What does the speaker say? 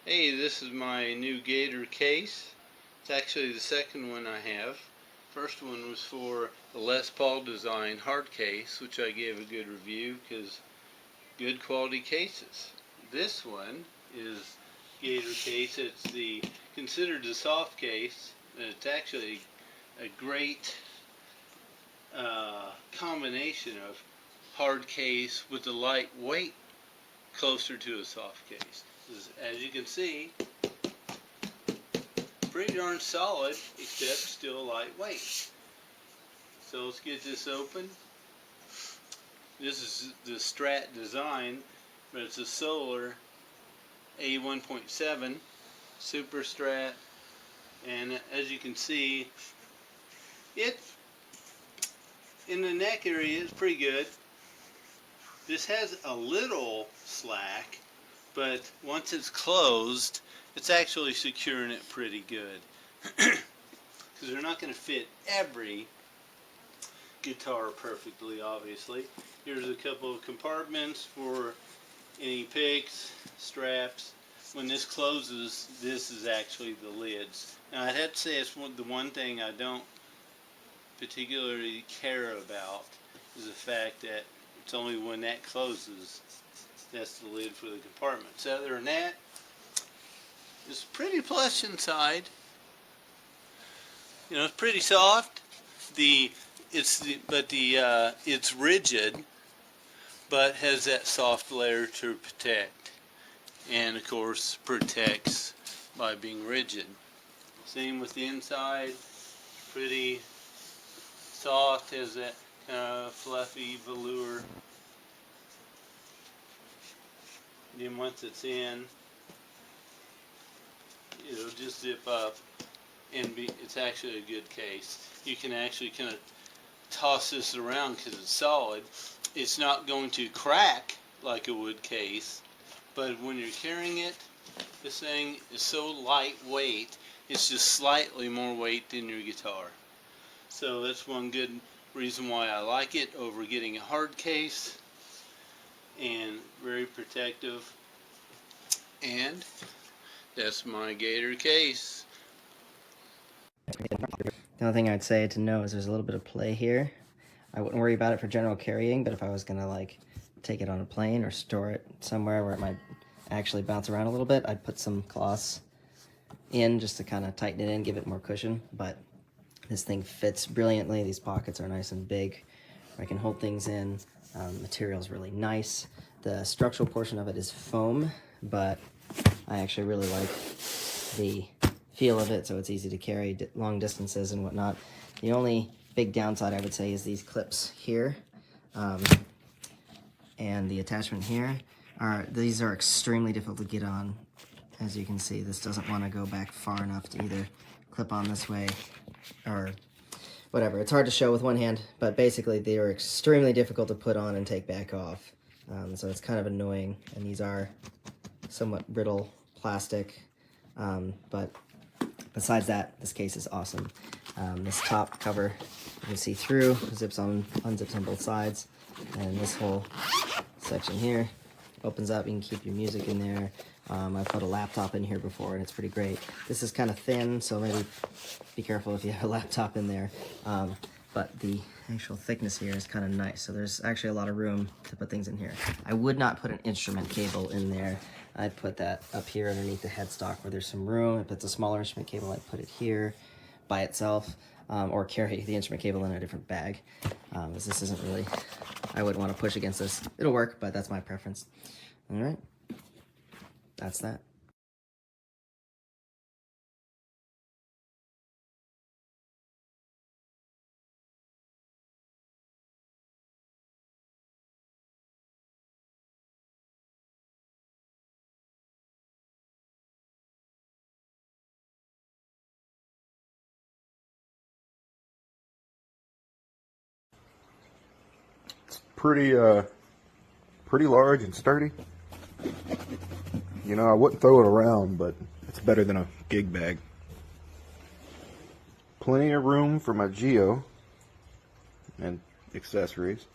Hey, this is my new Gator case. It's actually the second one I have. First one was for the Les Paul design hard case, which I gave a good review because good quality cases. This one is Gator case. It's considered the soft case, and it's actually a great combination of hard case with the light weight closer to a soft case. As you can see, pretty darn solid, except still lightweight. So let's get this open. This is the Strat design, but it's a Solar A1.7 Super Strat, and as you can see, it in the neck area is pretty good. This has a little slack, but once it's closed, it's actually securing it pretty good. Because they're not going to fit every guitar perfectly, obviously. Here's a couple of compartments for any picks, straps. When this closes, this is actually the lids. Now I'd have to say it's the one thing I don't particularly care about is the fact that it's only when that closes that's the lid for the compartments. Other than that, it's pretty plush inside. You know, it's pretty soft. It's rigid, but has that soft layer to protect, and of course protects by being rigid. Same with the inside. Pretty soft, has that kind of fluffy velour. Then once it's in, it'll just zip up, and it's actually a good case. You can actually kind of toss this around because it's solid. It's not going to crack like a wood case, but when you're carrying it, this thing is so lightweight, it's just slightly more weight than your guitar. So that's one good reason why I like it over getting a hard case, and very protective. And that's my Gator case. The only thing I'd say to know is there's a little bit of play here. I wouldn't worry about it for general carrying, but if I was gonna like take it on a plane or store it somewhere where it might actually bounce around a little bit, I'd put some cloths in just to kind of tighten it in, give it more cushion. But this thing fits brilliantly. These pockets are nice and big. I can hold things in. Material's really nice. The structural portion of it is foam, but I actually really like the feel of it, so it's easy to carry long distances and whatnot. The only big downside I would say is these clips here, and the attachment here. These are extremely difficult to get on. As you can see, this doesn't want to go back far enough to either clip on this way or whatever. It's hard to show with one hand, but basically they are extremely difficult to put on and take back off. So it's kind of annoying, and these are somewhat brittle plastic, but besides that, this case is awesome. This top cover you can see through, zips on, unzips on both sides, and this whole section here opens up. You can keep your music in there. I've put a laptop in here before, and it's pretty great. This is kind of thin, so maybe be careful if you have a laptop in there. But the actual thickness here is kind of nice, so there's actually a lot of room to put things in here. I would not put an instrument cable in there. I'd put that up here underneath the headstock where there's some room. If it's a smaller instrument cable, I'd put it here by itself, or carry the instrument cable in a different bag. As this isn't really, I wouldn't want to push against this. It'll work, but that's my preference. All right, that's that. Pretty large and sturdy. You know, I wouldn't throw it around, but it's better than a gig bag. Plenty of room for my Geo and accessories.